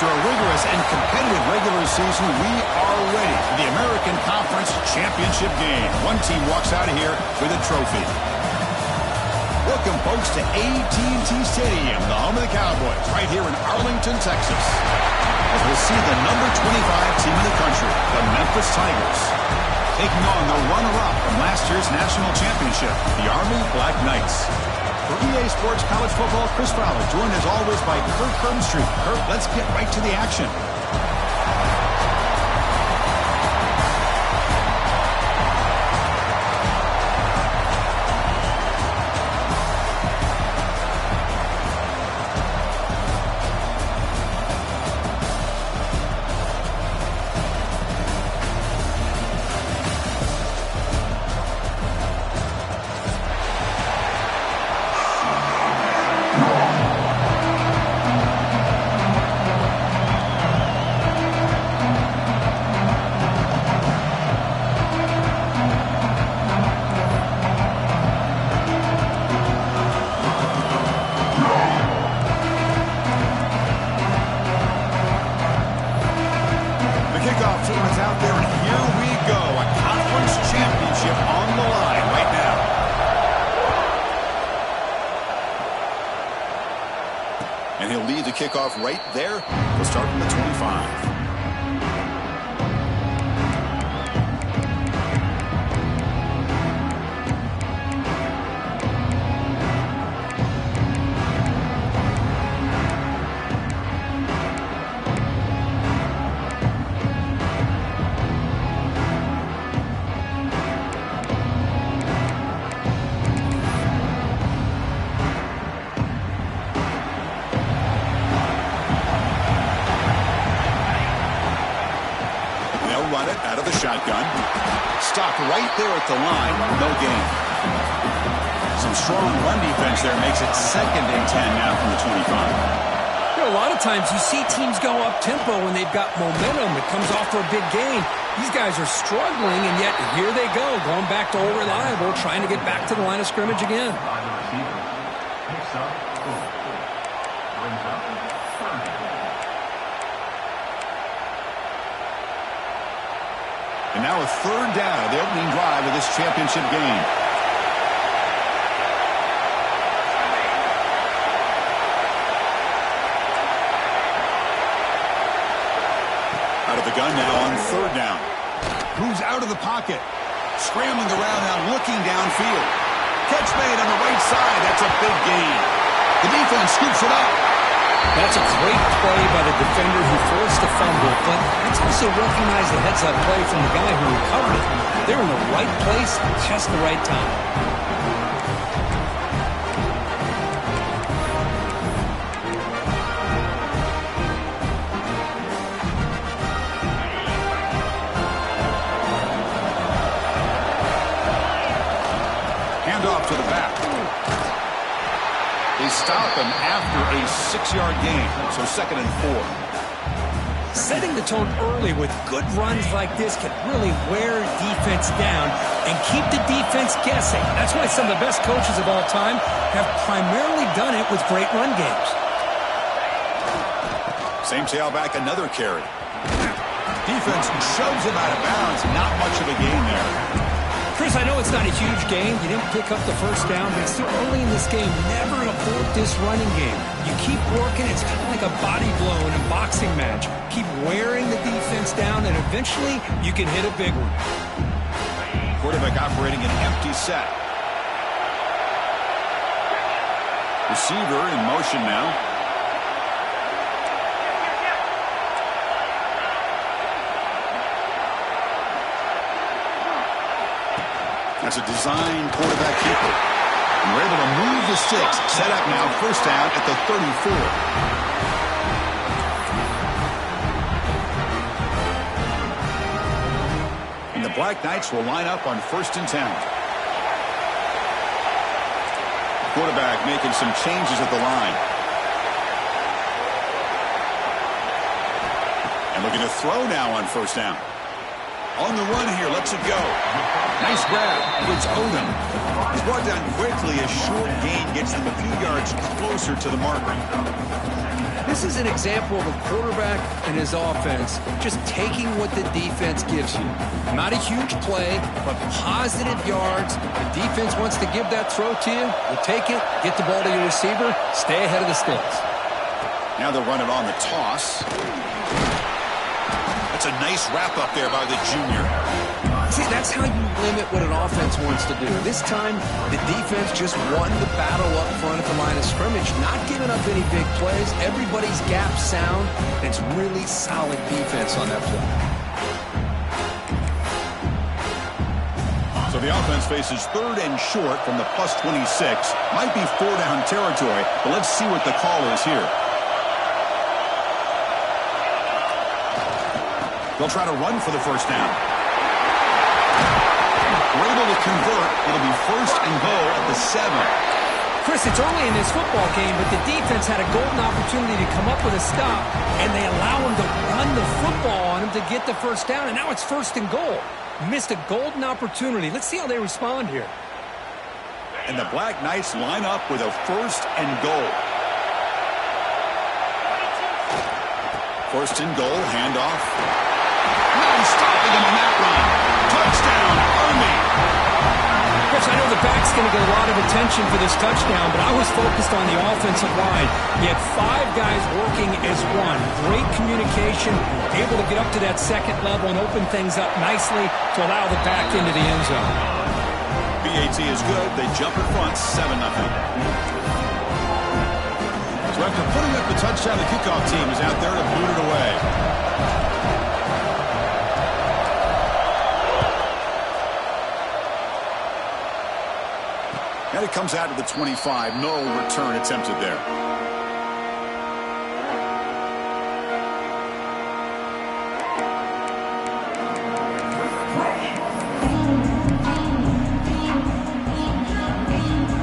After a rigorous and competitive regular season, we are ready for the American Conference Championship game. One team walks out of here with a trophy. Welcome, folks, to AT&T Stadium, the home of the Cowboys, right here in Arlington, Texas. As we'll see the number 25 team in the country, the Memphis Tigers, taking on the runner-up from last year's national championship, the Army Black Knights. For EA Sports College Football, Chris Fowler, joined as always by Kirk Herbstreit. Kirk, let's get right to the action. And he'll lead the kickoff right there. We'll start from the 25. Run it out of the shotgun. Stopped right there at the line. No gain. Some strong run defense there makes it 2nd and 10 now from the 25. You know, a lot of times you see teams go up-tempo when they've got momentum. It comes off for a big gain. These guys are struggling, and yet here they go, going back to old reliable, trying to get back to the line of scrimmage again. And now a 3rd down of the opening drive of this championship game. Out of the gun now on 3rd down. Moves out of the pocket. Scrambling around now, looking downfield. Catch made on the right side. That's a big gain. The defense scoops it up. That's a great play by the defender who forced the fumble, but let's also recognize the heads-up play from the guy who recovered it. They're in the right place at just the right time. Handoff to the back. They stop him after a 6-yard gain, so 2nd and 4. Setting the tone early with good runs like this can really wear defense down and keep the defense guessing. That's why some of the best coaches of all time have primarily done it with great run games. Same tailback, another carry. Defense shoves him out of bounds. Not much of a gain there. Chris, I know it's not a huge game. You didn't pick up the 1st down, but it's still early in this game. Never abort this running game. You keep working. It's kind of like a body blow in a boxing match. Keep wearing the defense down, and eventually you can hit a big one. Quarterback operating an empty set. Receiver in motion now. That's a design quarterback keeper. And we're able to move the sticks. Set up now, 1st down at the 34. And the Black Knights will line up on 1st and 10. Quarterback making some changes at the line. And looking to throw now on 1st down. On the run here, lets it go. Nice grab. It's Odom. He's brought down quickly. A short gain gets them a few yards closer to the marker. This is an example of a quarterback and his offense just taking what the defense gives you. Not a huge play, but positive yards. The defense wants to give that throw to you. You take it, get the ball to your receiver, stay ahead of the sticks. Now they'll run it on the toss. That's a nice wrap up there by the junior. See, that's how you limit what an offense wants to do. This time, the defense just won the battle up front at the line of scrimmage, not giving up any big plays. Everybody's gap sound, and it's really solid defense on that play. So the offense faces 3rd and short from the plus 26. Might be 4-down territory, but let's see what the call is here. They'll try to run for the first down. We're able to convert. It'll be 1st and goal at the 7. Chris, it's early in this football game, but the defense had a golden opportunity to come up with a stop, and they allow him to run the football on him to get the first down, and now it's 1st and goal. Missed a golden opportunity. Let's see how they respond here. And the Black Knights line up with a 1st and goal. 1st and goal, handoff. No stopping him on that run. Touchdown, Army. Chris, I know the back's going to get a lot of attention for this touchdown, but I was focused on the offensive line. You had 5 guys working as one. Great communication, able to get up to that 2nd level and open things up nicely to allow the back into the end zone. BAT is good. They jump in front, 7-0. So after putting up the touchdown, the kickoff team is out there to boot it away. And it comes out to the 25. No return attempted there.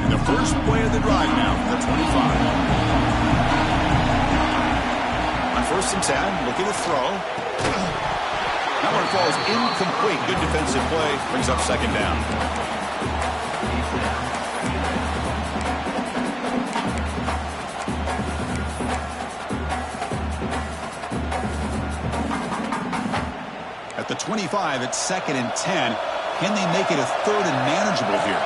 And the first play of the drive now for the 25. On 1st and 10, looking to throw. That one falls incomplete. Good defensive play. Brings up 2nd down. At the 25, it's 2nd and 10. Can they make it a 3rd and manageable here?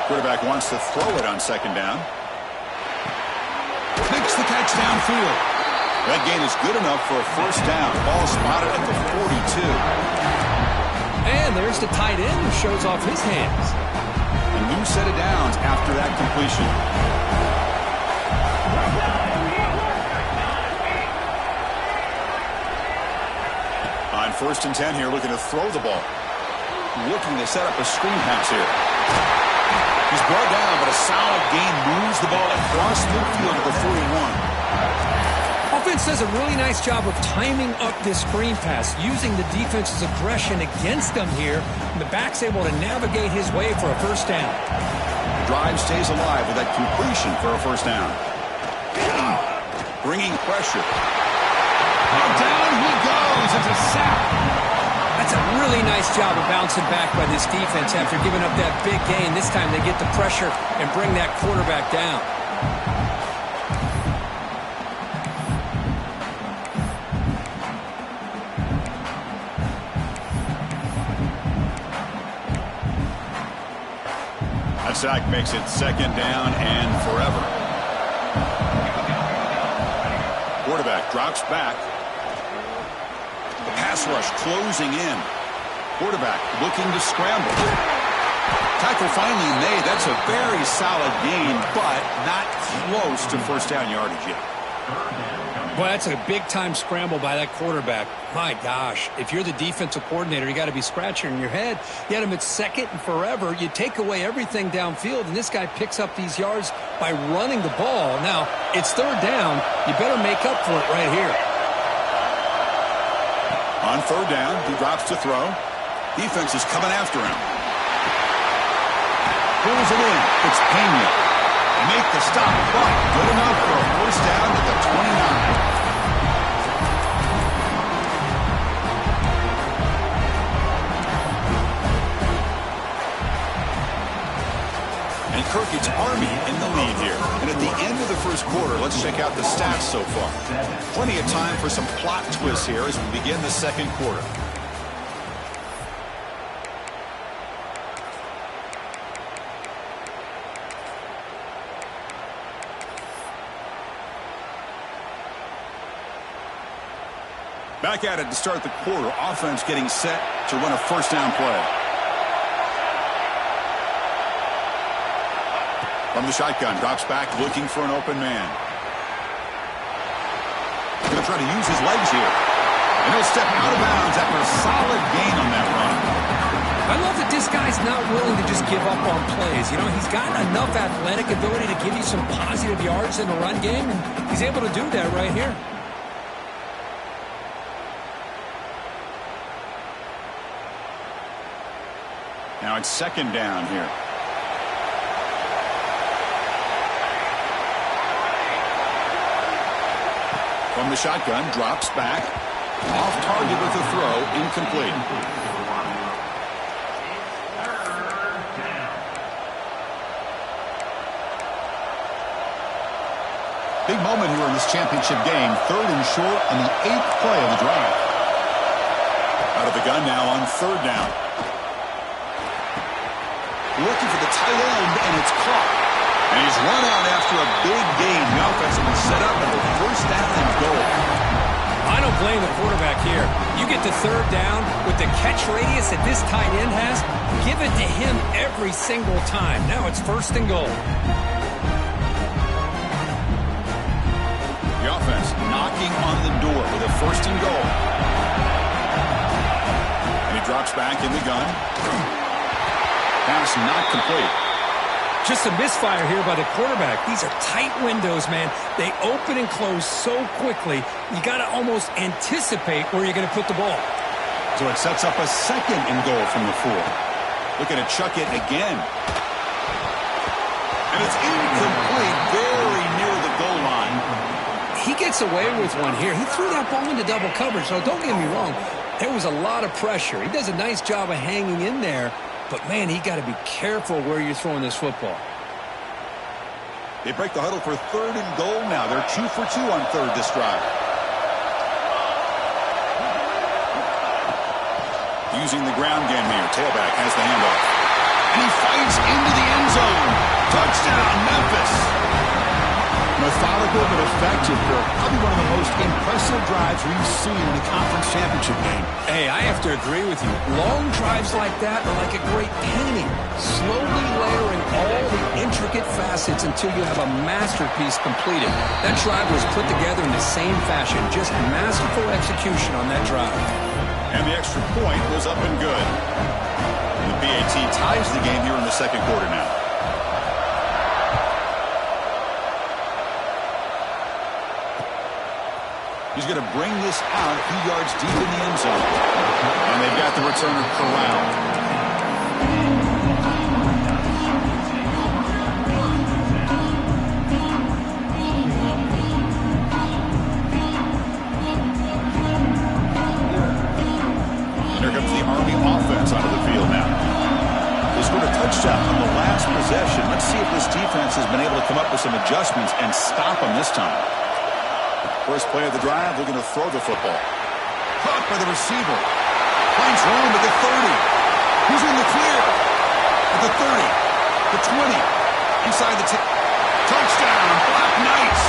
Quarterback wants to throw it on 2nd down. Makes the catch downfield. That gain is good enough for a 1st down. Ball spotted at the 42. And there's the tight end who shows off his hands. A new set of downs after that completion. On 1st and 10 here, looking to throw the ball. Looking to set up a screen pass here. He's brought down, but a solid gain moves the ball across midfield to the 41. Offense does a really nice job of timing up this screen pass, using the defense's aggression against them here, and the back's able to navigate his way for a 1st down. The drive stays alive with that completion for a 1st down. Bringing pressure. And down he goes. It's a sack. That's a really nice job of bouncing back by this defense after giving up that big gain. This time they get the pressure and bring that quarterback down. That sack makes it 2nd down and forever. Quarterback drops back. The pass rush closing in. Quarterback looking to scramble. Tackle finally made. That's a very solid gain, but not close to 1st down yardage yet. Boy, that's a big-time scramble by that quarterback. My gosh, if you're the defensive coordinator, you got to be scratching your head. You had him at 2nd and forever. You take away everything downfield, and this guy picks up these yards by running the ball. Now, it's 3rd down. You better make up for it right here. On 3rd down, he drops to throw. Defense is coming after him. Pulls it in. It's Pena. Make the stop, but good enough for a 1st down at the 29. And Kirk, it's Army in the lead here. And at the end of the first quarter. Let's check out the stats so far. Plenty of time for some plot twists here as we begin the second quarter. Back at it to start the quarter. Offense getting set to run a first down play. From the shotgun, drops back looking for an open man. Going to try to use his legs here. And he'll step out of bounds after a solid gain on that run. I love that this guy's not willing to just give up on plays. You know, he's got enough athletic ability to give you some positive yards in the run game, and he's able to do that right here. Now it's second down here. From the shotgun, drops back. Off target with a throw, incomplete. Big moment here in this championship game. 3rd and short on the 8th play of the drive. Out of the gun now on 3rd down. Looking for the tight end, and it's caught. And he's run out after a big gain. The offense will be set up and a first down and goal. I don't blame the quarterback here. You get to 3rd down with the catch radius that this tight end has, give it to him every single time. Now it's 1st and goal. The offense knocking on the door with a 1st and goal. And he drops back in the gun. Pass not complete. Just a misfire here by the quarterback. These are tight windows, man. They open and close so quickly, you got to almost anticipate where you're going to put the ball. So it sets up a 2nd and goal from the 4. Looking to chuck it again. And it's incomplete, very near the goal line. He gets away with one here. He threw that ball into double coverage, so don't get me wrong. There was a lot of pressure. He does a nice job of hanging in there. But, man, he got to be careful where you're throwing this football. They break the huddle for 3rd and goal now. They're 2 for 2 on 3rd this drive. Using the ground game here. Tailback has the handoff. And he fights into the end zone. Touchdown, Memphis. Methodical but effective. Probably one of the most impressive drives we've seen in a conference championship game. Hey, I have to agree with you. Long drives like that are like a great painting. Slowly layering all the intricate facets until you have a masterpiece completed. That drive was put together in the same fashion. Just masterful execution on that drive. And the extra point was up and good. The BAT ties the game here in the second quarter now. He's going to bring this out a few yards deep in the end zone. And they've got the returner corralled. And here comes the Army offense onto the field now. They scored a touchdown on the last possession. Let's see if this defense has been able to come up with some adjustments and stop them this time. First play of the drive, looking to throw the football. Caught by the receiver. Finds room at the 30. Who's in the clear? At the 30. The 20. Inside the 10. Touchdown, Black Knights.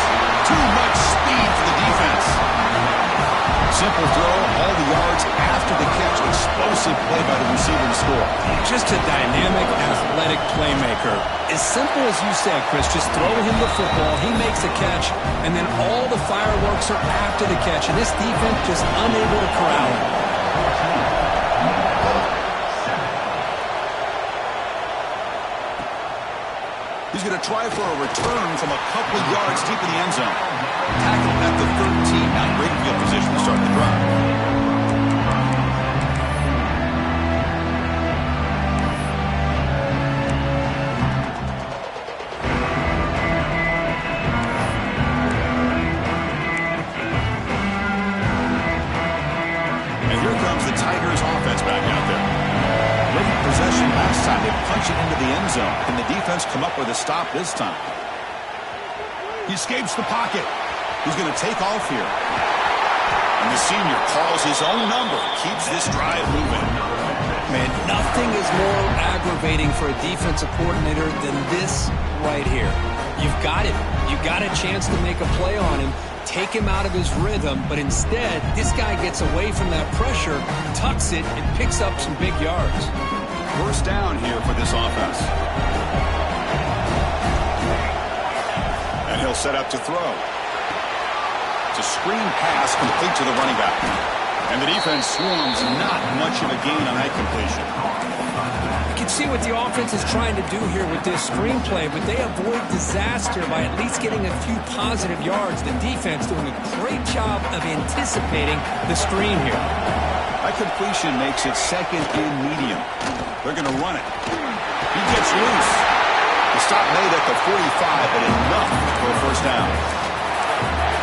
Too much speed for the defense. Simple throw, all the yards after the catch. Explosive play by the receiver to score. Just a dynamic, athletic playmaker. As simple as you said, Chris, just throw him the football, he makes a catch, and then all the fireworks are after the catch, and this defense just unable to corral him. He's going to try for a return from a couple of yards deep in the end zone. Tackled at the 13. Now great field position to start the drive. Tigers offense back out there. Great possession last time. They punch it into the end zone. Can the defense come up with a stop this time? He escapes the pocket. He's going to take off here. And the senior calls his own number, keeps this drive moving. Man, nothing is more aggravating for a defensive coordinator than this right here. You've got it. You've got a chance to make a play on him, take him out of his rhythm, but instead, this guy gets away from that pressure, tucks it, and picks up some big yards. First down here for this offense. And he'll set up to throw. It's a screen pass complete to the running back. And the defense swarms, not much of a gain on that completion. You can see what the offense is trying to do here with this screenplay, but they avoid disaster by at least getting a few positive yards. The defense doing a great job of anticipating the screen here. That completion makes it second and medium. They're going to run it. He gets loose. The stop made at the 45, but enough for a first down.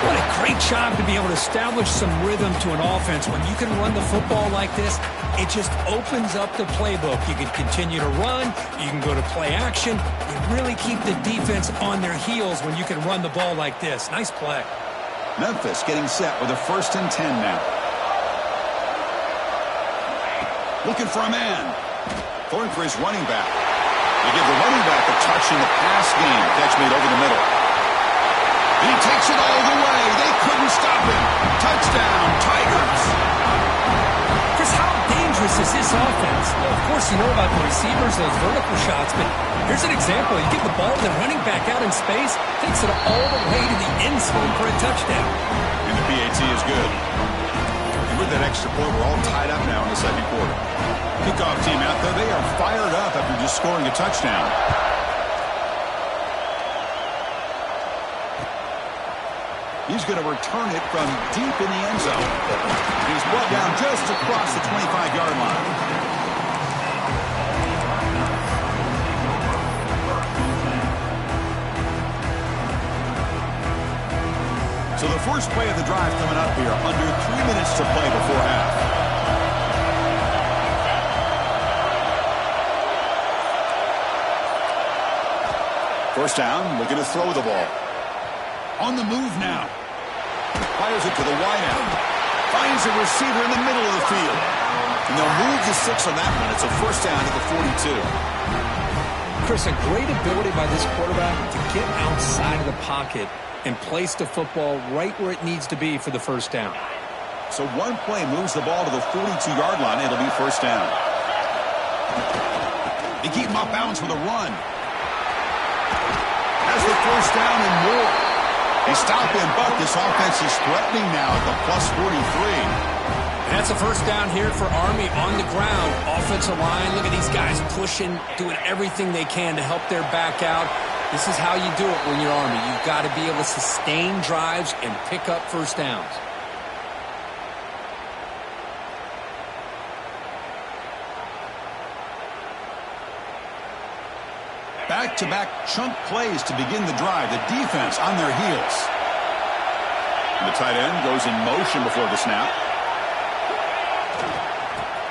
What a great job to be able to establish some rhythm to an offense. When you can run the football like this, it just opens up the playbook. You can continue to run. You can go to play action. You really keep the defense on their heels when you can run the ball like this. Nice play. Memphis getting set with a 1st and 10 now. Looking for a man. Throwing for his running back. They give the running back a touch in the pass game. Catch made over the middle. He takes it all the way. They couldn't stop him. Touchdown, Tigers. Chris, how dangerous is this offense? Well, of course, you know about the receivers, those vertical shots, but here's an example. You give the ball to the running back out in space, takes it all the way to the end zone for a touchdown. And the PAT is good. And with that extra point, we're all tied up now in the second quarter. Kickoff team out there, they are fired up after just scoring a touchdown. He's going to return it from deep in the end zone. He's brought down just across the 25-yard line. So the first play of the drive coming up here, under 3 minutes to play before half. First down, looking to throw the ball. On the move now. Fires it to the wideout. Finds a receiver in the middle of the field. And they'll move the 6 on that one. It's a first down at the 42. Chris, a great ability by this quarterback to get outside of the pocket and place the football right where it needs to be for the first down. So one play moves the ball to the 42-yard line. It'll be first down. They keep him off balance with a run. Has the first down and more. They stop him, but this offense is threatening now at the plus 43. And that's a first down here for Army on the ground. Offensive line, look at these guys pushing, doing everything they can to help their back out. This is how you do it when you're Army. You've got to be able to sustain drives and pick up first downs. Back-to-back chunk plays to begin the drive. The defense on their heels. And the tight end goes in motion before the snap.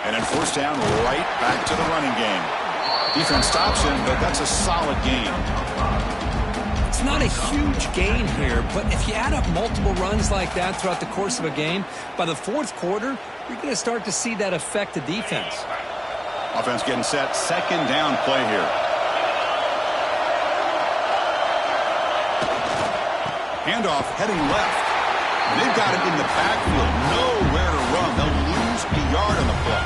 And then first down, right back to the running game. Defense stops him, but that's a solid gain. It's not a huge gain here, but if you add up multiple runs like that throughout the course of a game, by the fourth quarter, you're going to start to see that affect the defense. Offense getting set. Second down play here. Handoff heading left. They've got him in the backfield. Nowhere to run. They'll lose a yard on the play.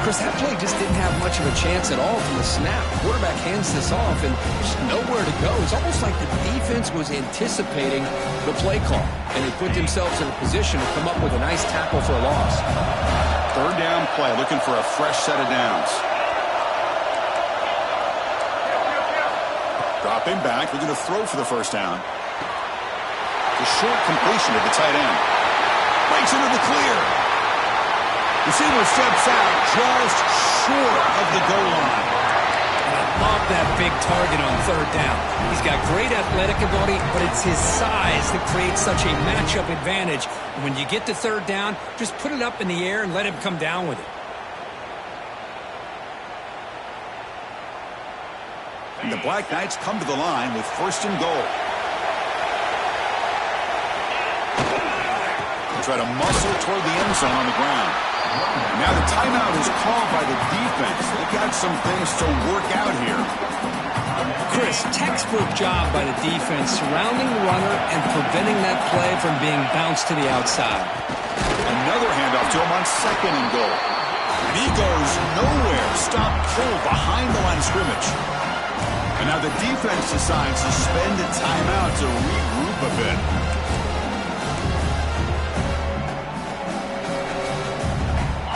Chris, that play just didn't have much of a chance at all from the snap. The quarterback hands this off and just nowhere to go. It's almost like the defense was anticipating the play call, and they put themselves in a position to come up with a nice tackle for a loss. Third down play, looking for a fresh set of downs. Dropping back, looking to throw for the first down. The short completion of the tight end. Breaks into the clear. Receiver steps out just short of the goal line. I love that big target on third down. He's got great athletic ability, but it's his size that creates such a matchup advantage. And when you get to third down, just put it up in the air and let him come down with it. And the Black Knights come to the line with first and goal. try to muscle toward the end zone on the ground. Now the timeout is called by the defense. They got some things to work out here. Chris, textbook job by the defense surrounding the runner and preventing that play from being bounced to the outside. Another handoff to him on 2nd and goal. And he goes nowhere. Stop cold behind the line of scrimmage. And now the defense decides to spend a timeout to regroup a bit.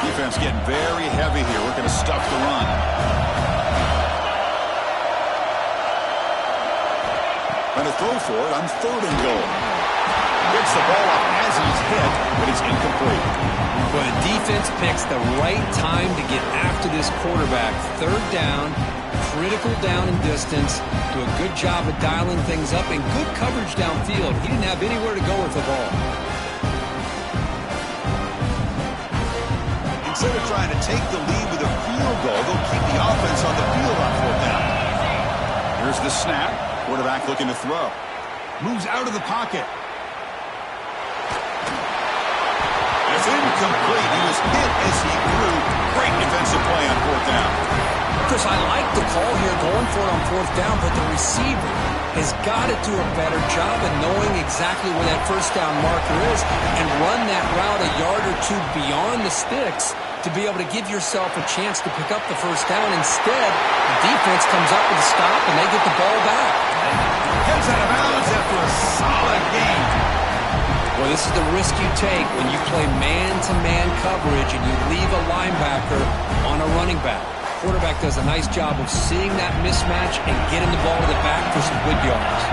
Defense getting very heavy here. We're going to stuff the run. And a throw for it on 3rd and goal. Gets the ball up as he's hit, but it's incomplete. Well, the defense picks the right time to get after this quarterback. 3rd down, critical down and distance. Do a good job of dialing things up and good coverage downfield. He didn't have anywhere to go with the ball. Instead of trying to take the lead with a field goal, they'll keep the offense on the field on 4th down. Here's the snap. Quarterback looking to throw. Moves out of the pocket. It's incomplete. He was hit as he threw. Great defensive play on 4th down. Chris, I like the call here going for it on 4th down, but the receiver has got to do a better job of knowing exactly where that 1st down marker is and run that route a yard or two beyond the sticks to be able to give yourself a chance to pick up the 1st down. Instead, the defense comes up with a stop and they get the ball back. Gets out of bounds after a solid game. Well, this is the risk you take when you play man-to-man coverage and you leave a linebacker on a running back. Quarterback does a nice job of seeing that mismatch and getting the ball to the back for some good yards.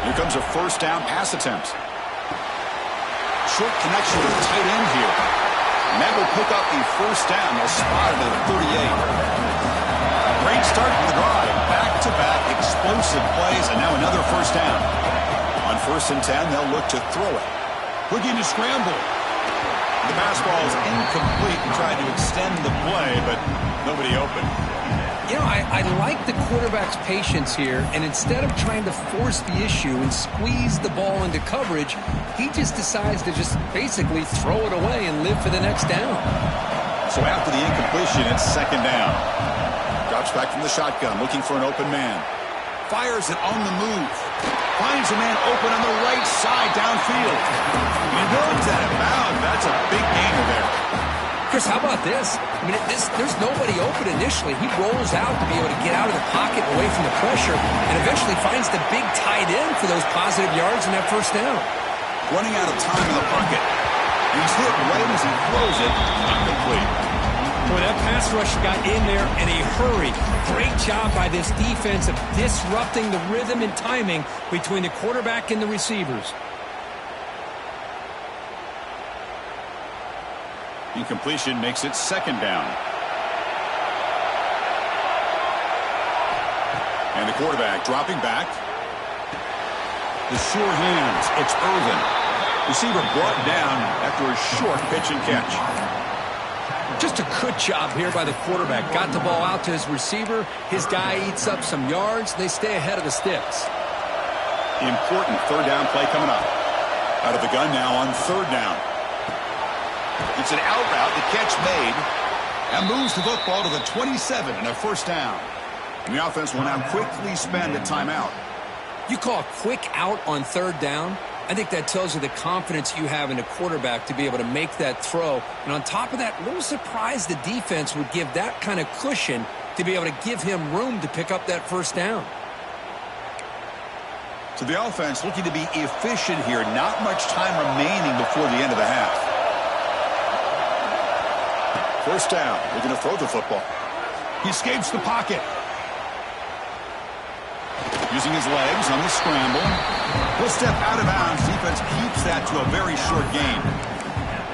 Here comes a 1st down pass attempt. Short connection to the tight end here. And that will pick up the 1st down. They'll spot it at the 38. Great start to the drive. Back-to-back explosive plays, and now another 1st down. On 1st and 10, they'll look to throw it. Looking to scramble. The pass ball is incomplete and tried to extend the play, but nobody open. You know, I like the quarterback's patience here, and instead of trying to force the issue and squeeze the ball into coverage, he just decides to just basically throw it away and live for the next down. So after the incompletion, it's 2nd down. Drops back from the shotgun, looking for an open man. Fires it on the move. Finds a man open on the right side downfield. He goes out of bounds. That's a big gainer there. Chris, how about this? I mean, there's nobody open initially. He rolls out to be able to get out of the pocket away from the pressure and eventually finds the big tight end for those positive yards in that 1st down. Running out of time in the pocket. He's hit right as he throws it. Not complete. Boy, that pass rush got in there in a hurry. Great job by this defense of disrupting the rhythm and timing between the quarterback and the receivers. Incompletion makes it 2nd down. And the quarterback dropping back. The sure hands. It's Irvin. Receiver brought down after a short pitch and catch. Just a good job here by the quarterback. Got the ball out to his receiver. His guy eats up some yards. They stay ahead of the sticks. Important 3rd down play coming up. Out of the gun now on 3rd down. It's an out route. The catch made. And moves the football to the 27 and a 1st down. And the offense will now quickly spend a timeout. You call a quick out on 3rd down? I think that tells you the confidence you have in a quarterback to be able to make that throw. And on top of that, a little surprised the defense would give that kind of cushion to be able to give him room to pick up that 1st down. So the offense looking to be efficient here. Not much time remaining before the end of the half. 1st down. They're going to throw the football. He escapes the pocket. Using his legs on the scramble. He'll step out of bounds. Defense keeps that to a very short gain.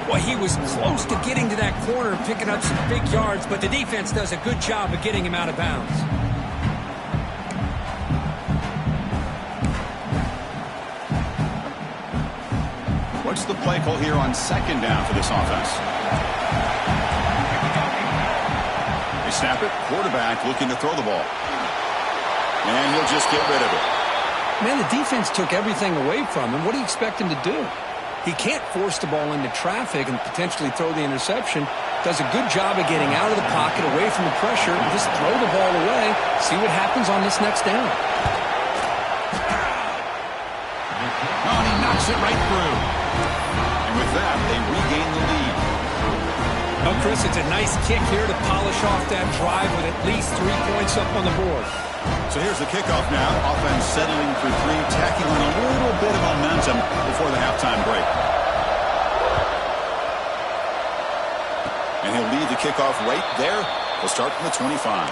Well, he was close to getting to that corner and picking up some big yards, but the defense does a good job of getting him out of bounds. What's the play call here on 2nd down for this offense? They snap it. Quarterback looking to throw the ball. And he'll just get rid of it. Man, the defense took everything away from him. What do you expect him to do? He can't force the ball into traffic and potentially throw the interception. Does a good job of getting out of the pocket, away from the pressure, and just throw the ball away. See what happens on this next down. Oh, and he knocks it right through. And with that, they regain the lead. Well, Chris, it's a nice kick here to polish off that drive with at least 3 points up on the board. So here's the kickoff now. Offense settling for 3, tacking on a little bit of momentum before the halftime break. And he'll lead the kickoff right there. He'll start from the 25.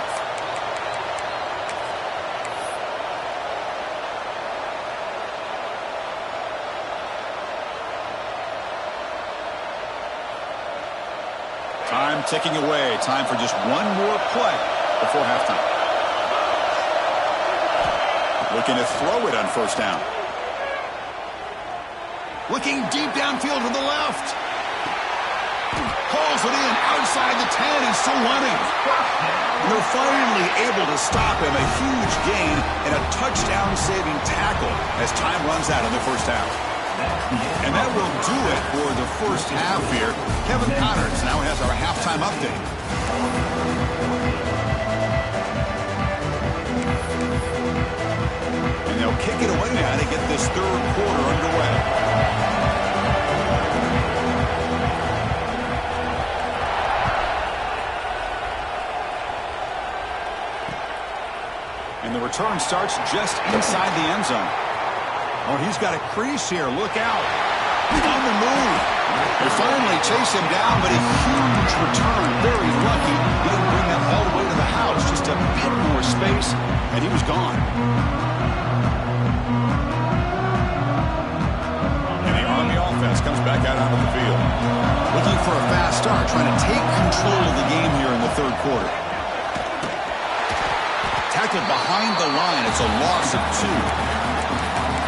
Time ticking away. Time for just one more play before halftime. Looking to throw it on first down. Looking deep downfield to the left. Calls it in outside the 10. He's still running. And they're finally able to stop him. A huge gain and a touchdown-saving tackle as time runs out in the first half. And that will do it for the first half here. Kevin Connors now has our halftime update. And they'll kick it away now to get this third quarter underway. And the return starts just inside the end zone. Oh, he's got a crease here. Look out. On the move. They finally chase him down, but a huge return. Very lucky. He didn't bring that all the way to the house. Just a bit more space, and he was gone. And the Army offense comes back out onto the field. Looking for a fast start, trying to take control of the game here in the third quarter. Tackled behind the line. It's a loss of 2.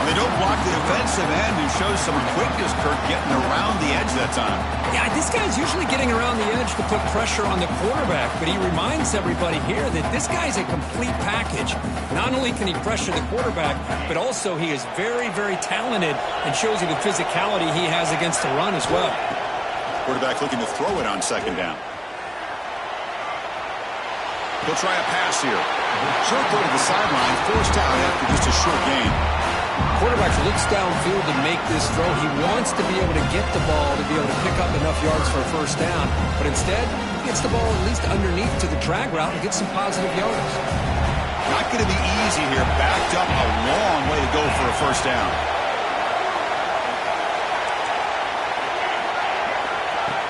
They don't block the defensive end, who shows some quickness, Kirk, getting around the edge that time. Yeah, this guy's usually getting around the edge to put pressure on the quarterback, but he reminds everybody here that this guy's a complete package. Not only can he pressure the quarterback, but also he is very, very talented and shows you the physicality he has against the run as well. Quarterback looking to throw it on second down. He'll try a pass here. Short throw to the sideline, forced out after just a short gain. Quarterback looks downfield to make this throw. He wants to be able to get the ball to be able to pick up enough yards for a first down. But instead, he gets the ball at least underneath to the drag route and gets some positive yards. Not going to be easy here. Backed up a long way to go for a first down.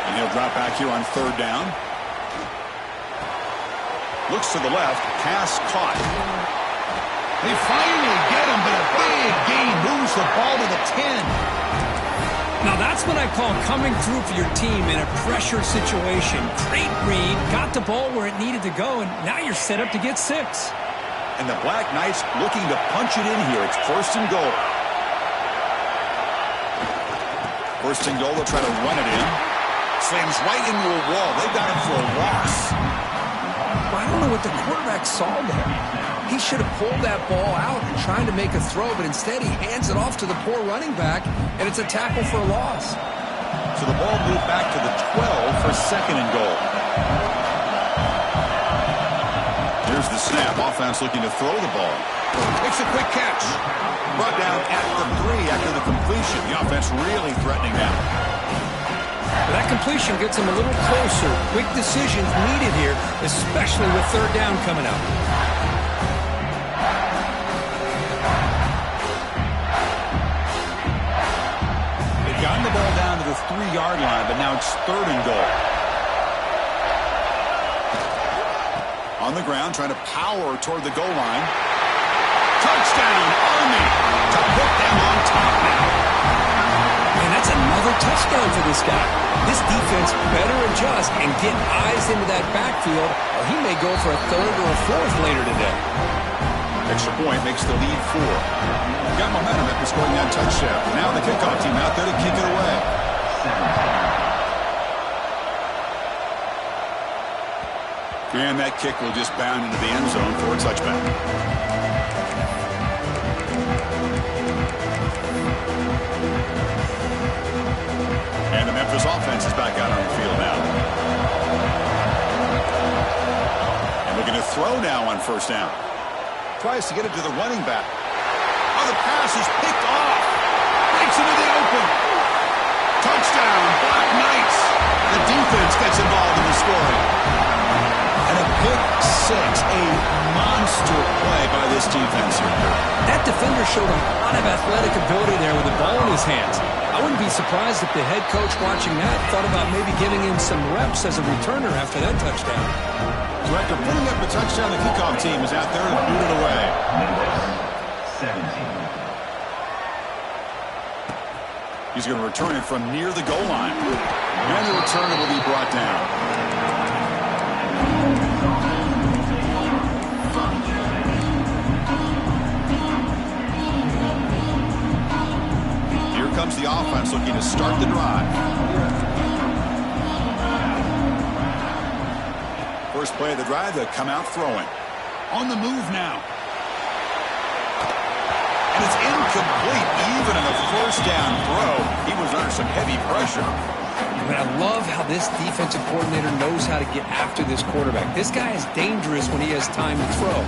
And he'll drop back here on third down. Looks to the left. Pass caught. They finally get him, but a big gain moves the ball to the 10. Now that's what I call coming through for your team in a pressure situation. Great read, got the ball where it needed to go, and now you're set up to get 6. And the Black Knights looking to punch it in here. It's first and goal. First and goal, they'll try to run it in. Slams right into a wall. They've got him for a loss. I don't know what the quarterback saw there. He should have pulled that ball out and trying to make a throw, but instead he hands it off to the poor running back, and it's a tackle for a loss. So the ball moved back to the 12 for second and goal. Here's the snap. Offense looking to throw the ball. Makes a quick catch. Brought down at the 3 after the completion. The offense really threatening now. That completion gets him a little closer. Quick decisions needed here, especially with third down coming up. They've gotten the ball down to the 3-yard line, but now it's third and goal. On the ground, trying to power toward the goal line. Touchdown, Army, to put them on top now. And that's another touchdown for this guy. This defense better adjust and get eyes into that backfield, or he may go for a third or a fourth later today. Extra point makes the lead 4. Got momentum after scoring that touchdown. Now the kickoff team out there to kick it away. And that kick will just bound into the end zone for a touchback. throw now on first down. Tries to get it to the running back. Oh, the pass is picked off. Breaks into the open. Touchdown, Black Knights. The defense gets involved in the scoring. And a pick six, a monster play by this defense here. That defender showed a lot of athletic ability there with the ball in his hands. I wouldn't be surprised if the head coach watching that thought about maybe giving him some reps as a returner after that touchdown. So after putting up the touchdown, the kickoff team is out there to boot it away. Number 17. He's going to return it from near the goal line. And the returner will be brought down. Here comes the offense looking to start the drive. First play of the drive, they'll come out throwing. On the move now. And it's incomplete, even in a first down throw. He was under some heavy pressure. But I love how this defensive coordinator knows how to get after this quarterback. This guy is dangerous when he has time to throw.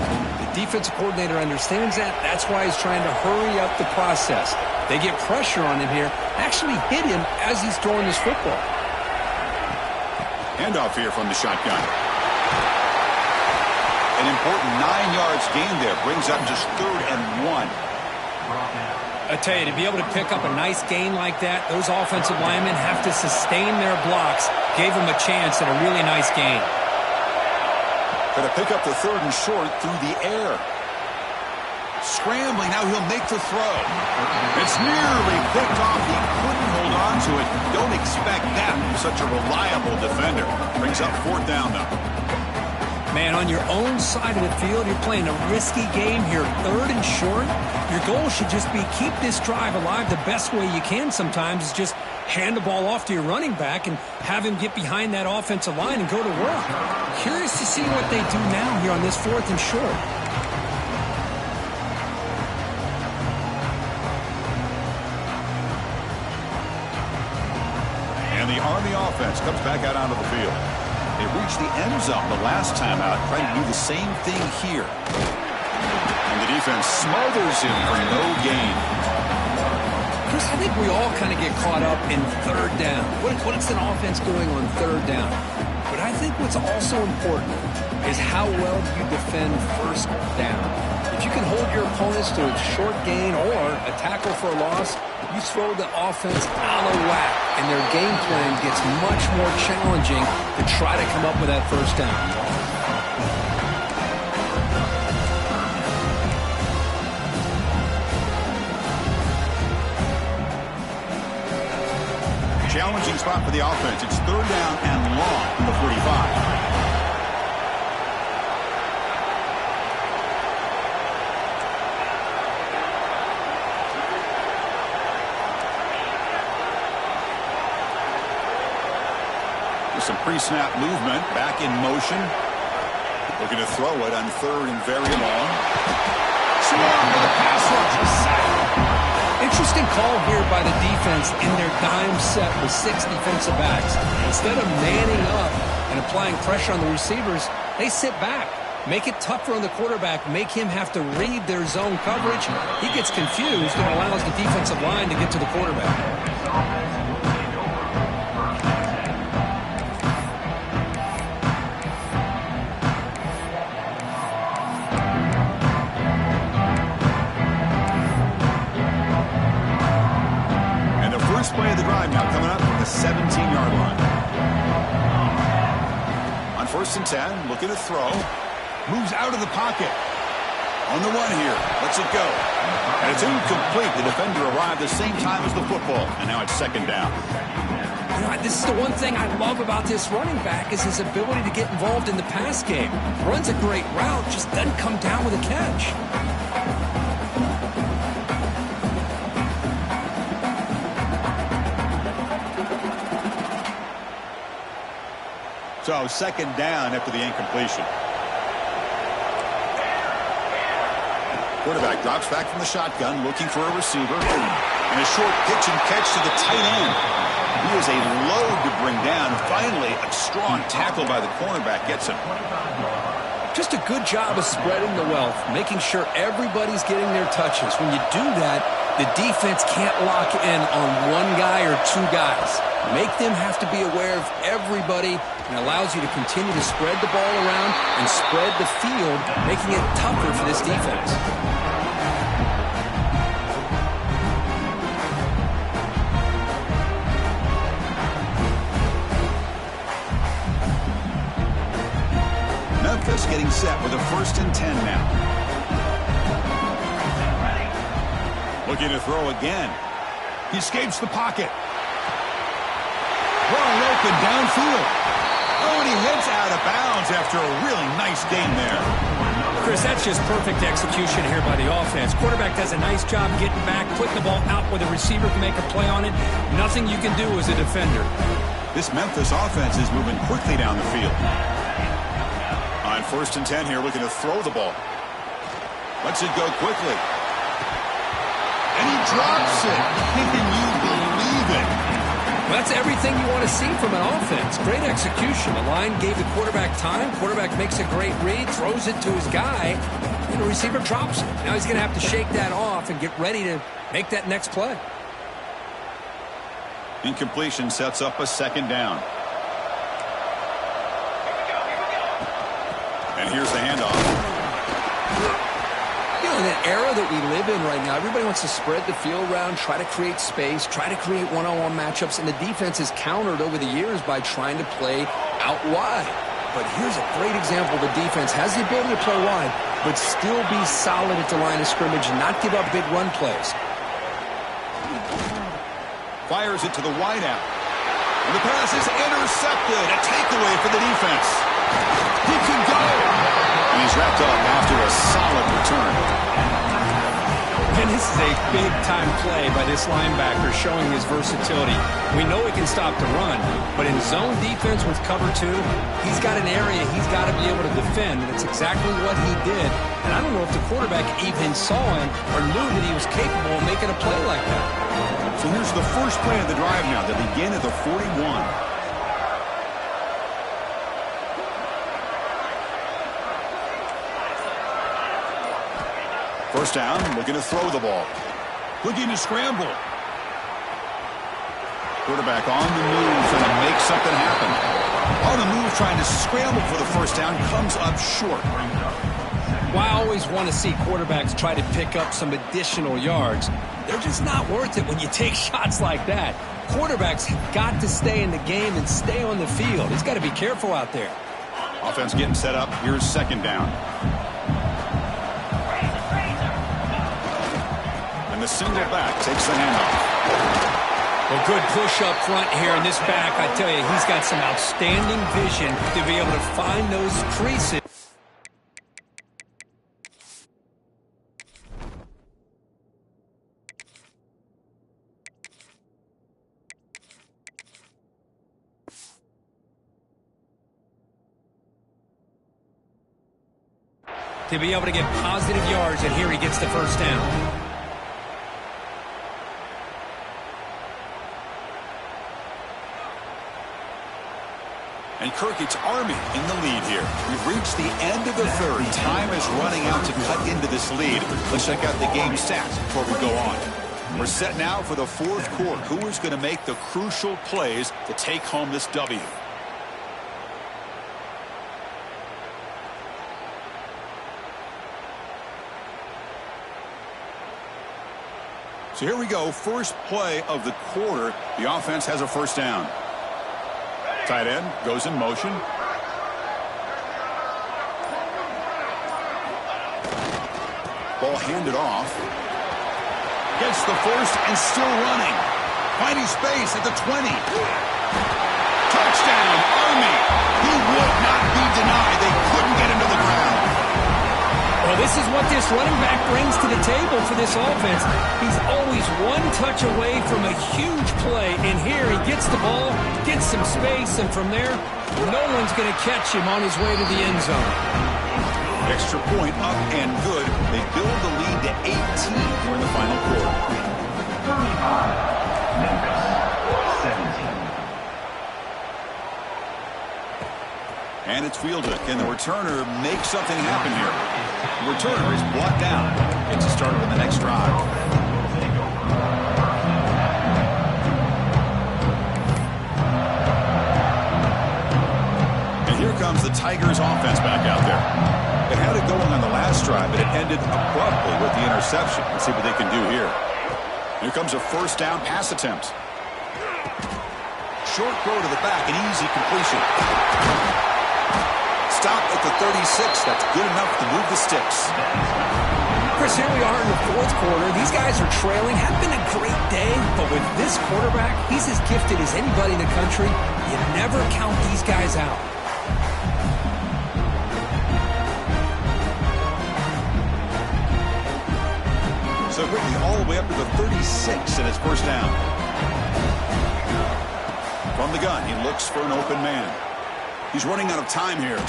The defensive coordinator understands that. That's why he's trying to hurry up the process. They get pressure on him here, actually hit him as he's throwing this football. Handoff here from the shotgun. An important 9 yards gain there. Brings up just 3rd and 1. I tell you, to be able to pick up a nice gain like that, those offensive linemen have to sustain their blocks. Gave them a chance at a really nice gain. Going to pick up the 3rd and short through the air. Scrambling, now he'll make the throw. It's nearly picked off. He couldn't hold on to it. Don't expect that from such a reliable defender. Brings up 4th down, though. Man, on your own side of the field, you're playing a risky game here. 3rd and short. Your goal should just be keep this drive alive the best way you can sometimes is just hand the ball off to your running back and have him get behind that offensive line and go to work. Curious to see what they do now here on this 4th and short. And the Army offense comes back out onto the field. They reached the end zone the last time out, trying to do the same thing here. And the defense smothers him for no gain. Chris, I think we all kind of get caught up in 3rd down. What is an offense doing on 3rd down? But I think what's also important is how well you defend 1st down. If you can hold your opponents to a short gain or a tackle for a loss, you throw the offense out of whack, and their game plan gets much more challenging to try to come up with that 1st down. Challenging spot for the offense. It's 3rd down and long from the 45. Some pre-snap movement, back in motion. Looking to throw it on 3rd and very long. Swung for the pass rush. Interesting call here by the defense in their dime set with 6 defensive backs. Instead of manning up and applying pressure on the receivers, they sit back. Make it tougher on the quarterback. Make him have to read their zone coverage. He gets confused and allows the defensive line to get to the quarterback. Play of the drive now coming up from the 17-yard line. On 1st and 10, looking to throw. Moves out of the pocket. On the run here. Lets it go. And it's incomplete. The defender arrived the same time as the football. And now it's 2nd down. You know, this is the one thing I love about this running back is his ability to get involved in the pass game. Runs a great route, just doesn't come down with a catch. So 2nd down after the incompletion. Quarterback drops back from the shotgun, looking for a receiver. And a short pitch and catch to the tight end. He is a load to bring down. Finally, a strong tackle by the cornerback gets him. Just a good job of spreading the wealth, making sure everybody's getting their touches. When you do that, the defense can't lock in on one guy or two guys. Make them have to be aware of everybody, and allows you to continue to spread the ball around and spread the field, making it tougher for this defense. Memphis getting set with a 1st and 10 now. Looking to throw again. He escapes the pocket. Wide open downfield. Oh, and he heads out of bounds after a really nice gain there. Chris, that's just perfect execution here by the offense. Quarterback does a nice job getting back, putting the ball out where the receiver can make a play on it. Nothing you can do as a defender. This Memphis offense is moving quickly down the field. On 1st and 10 here, looking to throw the ball. Lets it go quickly. And he drops it. Can you believe it? Well, that's everything you want to see from an offense. Great execution. The line gave the quarterback time. Quarterback makes a great read, throws it to his guy, and the receiver drops it. Now he's going to have to shake that off and get ready to make that next play. Incompletion sets up a 2nd down. And here's the handoff. You know, in that era that we live in right now, everybody wants to spread the field around, try to create space, try to create one-on-one matchups, and the defense is countered over the years by trying to play out wide. But here's a great example. The defense has the ability to play wide, but still be solid at the line of scrimmage and not give up big run plays. Fires it to the wideout. And the pass is intercepted. A takeaway for the defense. He can go. And he's wrapped up after a solid return. And this is a big-time play by this linebacker showing his versatility. We know he can stop the run, but in zone defense with cover 2, he's got an area he's got to be able to defend, and it's exactly what he did. And I don't know if the quarterback even saw him or knew that he was capable of making a play like that. So here's the first play of the drive now, the begin of the 41. First down, looking to throw the ball. Looking to scramble. Quarterback on the move, trying to make something happen. On the move, trying to scramble for the first down, comes up short. Well, I always want to see quarterbacks try to pick up some additional yards. They're just not worth it when you take shots like that. Quarterbacks have got to stay in the game and stay on the field. He's got to be careful out there. Offense getting set up. Here's 2nd down. And the single back takes the handoff. Well, good push up front here in this back. I tell you, he's got some outstanding vision to be able to find those creases. To be able to get positive yards, and here he gets the first down. And Kirk, it's Army in the lead here. We've reached the end of the 3rd. Time is running out to cut into this lead. Let's check out the game stats before we go on. We're set now for the 4th quarter. Who is going to make the crucial plays to take home this W? So here we go. First play of the quarter. The offense has a first down. Tight end goes in motion. Ball handed off. Gets the first and still running. Finding space at the 20. Touchdown, Army. He would not be denied. They couldn't get him to the ground. Well, this is what this running back brings to the table for this offense. He's always one touch away from a huge play, and here he gets the ball, gets some space, and from there, no one's going to catch him on his way to the end zone. Extra point up and good. They build the lead to 18 here in the final quarter. 35, Memphis, 17. And it's fielded. Can the returner make something happen here? The returner is brought down. Gets a start on the next drive. And here comes the Tigers offense back out there. It had it going on the last drive, but it ended abruptly with the interception. Let's see what they can do here. Here comes a first down pass attempt. Short throw to the back, an easy completion. Stop at the 36. That's good enough to move the sticks. Chris, here we are in the fourth quarter. These guys are trailing. Had been a great day, but with this quarterback, he's as gifted as anybody in the country. You never count these guys out. So quickly all the way up to the 36, and it's first down. From the gun, he looks for an open man. He's running out of time here.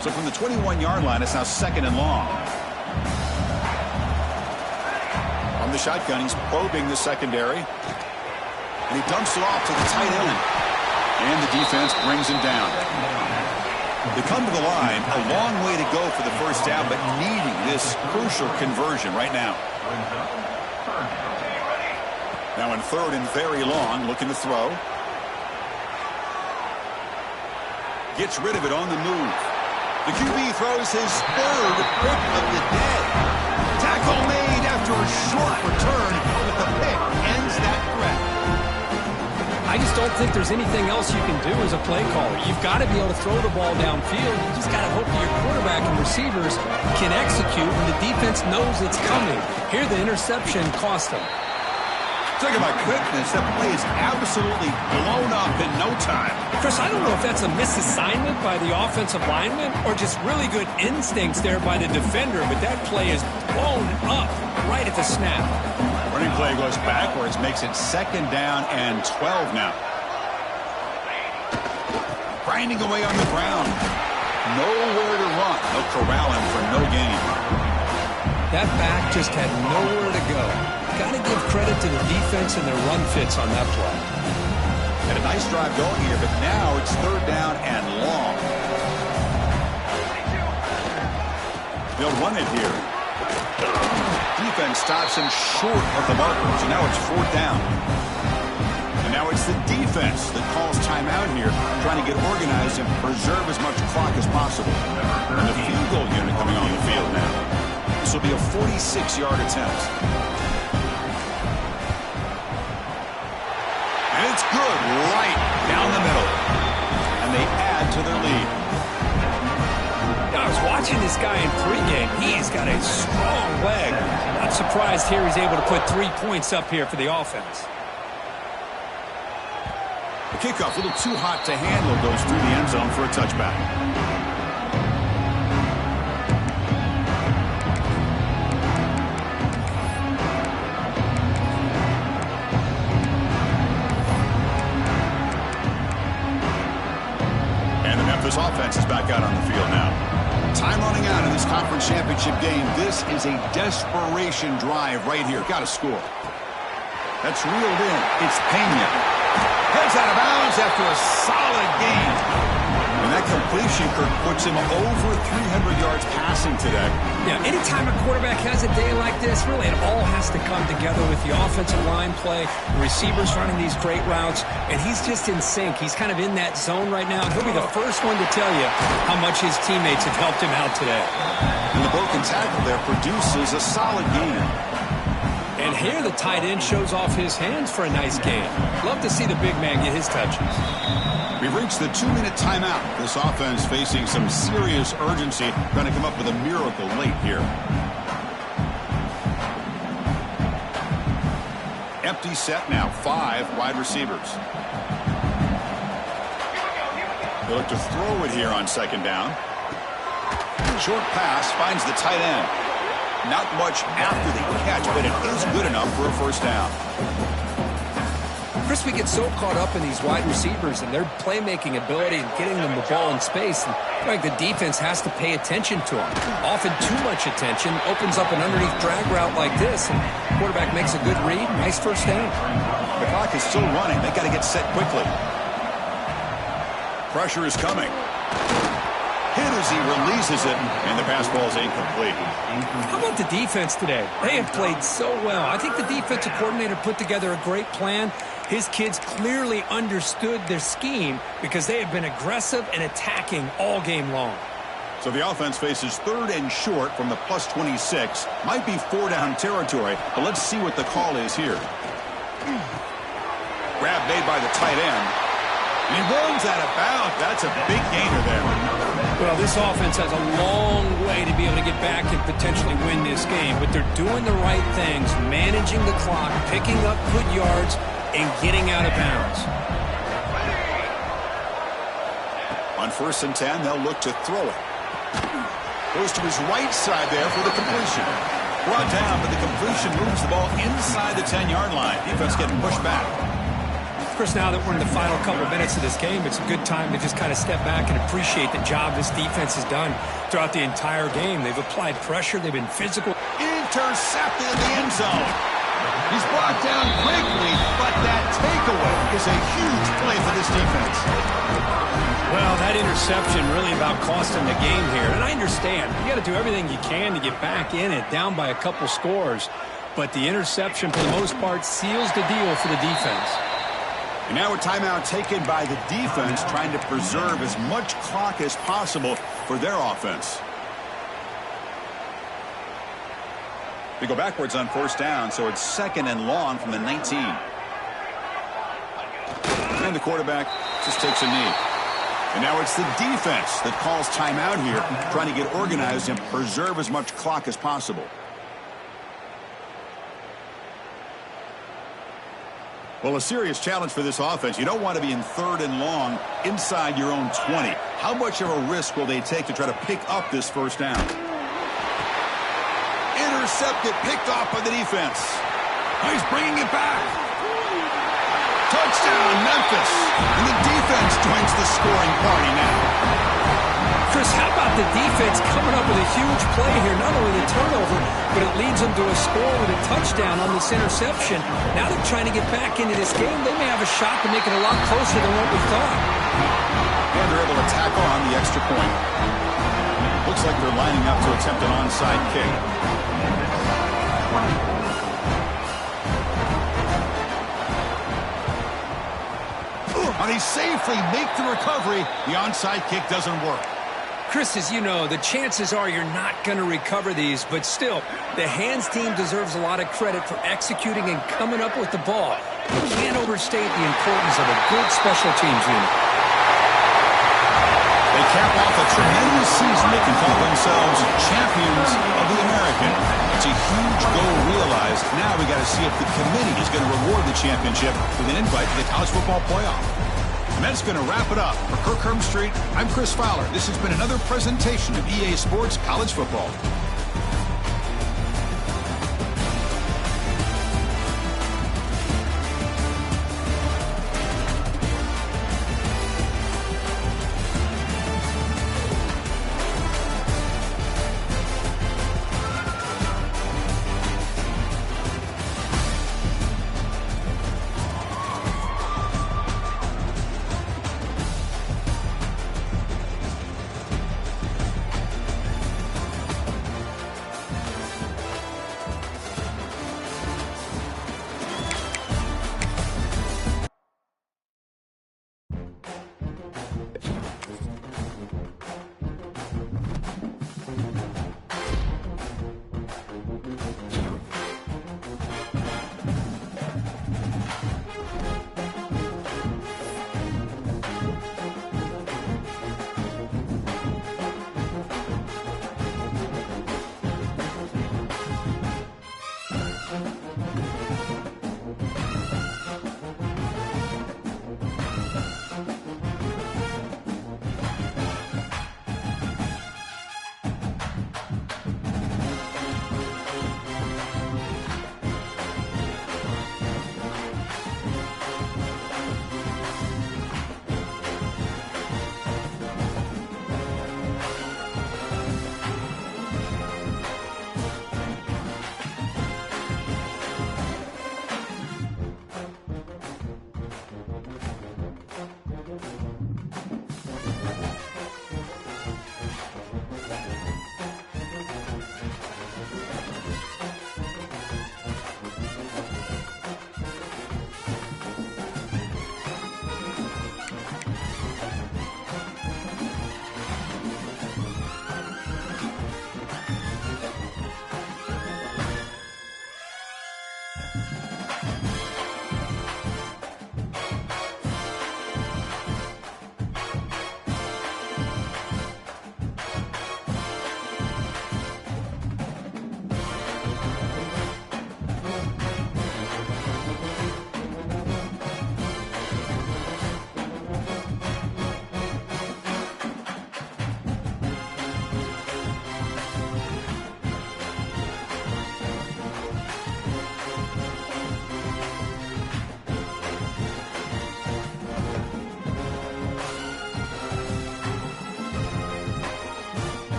So from the 21-yard line, it's now second and long. On the shotgun, he's probing the secondary. And he dumps it off to the tight end. And the defense brings him down. They come to the line, a long way to go for the first down, but needing this crucial conversion right now. Now in third and very long, looking to throw. Gets rid of it on the move. The QB throws his third pick of the day. Tackle made after a short return, but the pick ends that threat. I just don't think there's anything else you can do as a play caller. You've got to be able to throw the ball downfield. You just got to hope that your quarterback and receivers can execute when the defense knows it's coming. Here, the interception cost them. Talking about quickness, that play is absolutely blown up in no time. Chris, I don't know if that's a misassignment by the offensive lineman or just really good instincts there by the defender, but that play is blown up right at the snap. Running play goes backwards, makes it second down and 12 now. Grinding away on the ground. Nowhere to run. They'll corral him for no gain. That back just had nowhere to go. Got to give credit to the defense and their run fits on that play. Had a nice drive going here, but now it's third down and long. They'll run it here. Defense stops him short of the marker, so now it's fourth down. And now it's the defense that calls timeout here, trying to get organized and preserve as much clock as possible. And the field goal unit coming on the field now. This will be a 46-yard attempt. And it's good right down the middle. And they add to their lead. I was watching this guy in pregame. He's got a strong leg. Not surprised here he's able to put 3 points up here for the offense. The kickoff a little too hot to handle, goes through the end zone for a touchback. And the Memphis offense is back out on the field now. Time running out in this conference championship game. This is a desperation drive right here. Got to score. That's reeled in. It's Pena. Heads out of bounds after a solid game. And that completion, Kirk, puts him over 300 yards passing today. Yeah, anytime a quarterback has a day like this, really it all has to come together with the offensive line play, the receivers running these great routes, and he's just in sync. He's kind of in that zone right now, and he'll be the first one to tell you how much his teammates have helped him out today. And the broken tackle there produces a solid game. And here the tight end shows off his hands for a nice game. Love to see the big man get his touches. We've reached the 2-minute timeout. This offense facing some serious urgency, trying to come up with a miracle late here. Empty set now, 5 wide receivers. They look to throw it here on second down. Short pass finds the tight end. Not much after the catch, but it is good enough for a first down. Chris, we get so caught up in these wide receivers and their playmaking ability and getting them the ball in space. And I think the defense has to pay attention to them. Often too much attention opens up an underneath drag route like this, and the quarterback makes a good read. Nice first down. The clock is still running. They got to get set quickly. Pressure is coming. Hit as he releases it, and the pass ball is incomplete. How about the defense today? They have played so well. I think the defensive coordinator put together a great plan. His kids clearly understood their scheme because they have been aggressive and attacking all game long. So the offense faces 3rd and short from the +26. Might be 4-down territory, but let's see what the call is here. Grab made by the tight end. And he runs out of bounds. That's a big gainer there. Well, this offense has a long way to be able to get back and potentially win this game, but they're doing the right things, managing the clock, picking up good yards, and getting out of bounds. On 1st and 10, they'll look to throw it. Goes to his right side there for the completion. Brought down, but the completion moves the ball inside the 10-yard line. Defense getting pushed back. Chris, now that we're in the final couple minutes of this game, it's a good time to just kind of step back and appreciate the job this defense has done throughout the entire game. They've applied pressure. They've been physical. Intercepted in the end zone. He's brought down quickly, but that takeaway is a huge play for this defense. Well, that interception really about costing the game here. And I understand. You got to do everything you can to get back in it, down by a couple scores. But the interception, for the most part, seals the deal for the defense. And now a timeout taken by the defense, trying to preserve as much clock as possible for their offense. They go backwards on 1st down, so it's 2nd and long from the 19. And the quarterback just takes a knee. And now it's the defense that calls timeout here, trying to get organized and preserve as much clock as possible. Well, a serious challenge for this offense. You don't want to be in 3rd and long inside your own 20. How much of a risk will they take to try to pick up this 1st down? Intercepted, picked off by the defense. He's bringing it back. Touchdown, Memphis. And the defense joins the scoring party now. Chris, how about the defense coming up with a huge play here? Not only the turnover, but it leads them to a score with a touchdown on this interception. Now they're trying to get back into this game. They may have a shot to make it a lot closer than what we thought. And they're able to tackle on the extra point. Looks like they're lining up to attempt an onside kick. And they safely make the recovery. The onside kick doesn't work. Chris, as you know, the chances are you're not going to recover these, but still, the hands team deserves a lot of credit for executing and coming up with the ball. You can't overstate the importance of a good special teams unit. They cap off a tremendous season. They can call themselves champions of the American. It's a huge goal realized. Now we got to see if the committee is going to reward the championship with an invite to the college football playoff. And that's going to wrap it up. For Kirk Hermstreet, I'm Chris Fowler. This has been another presentation of EA Sports College Football.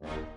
Bye.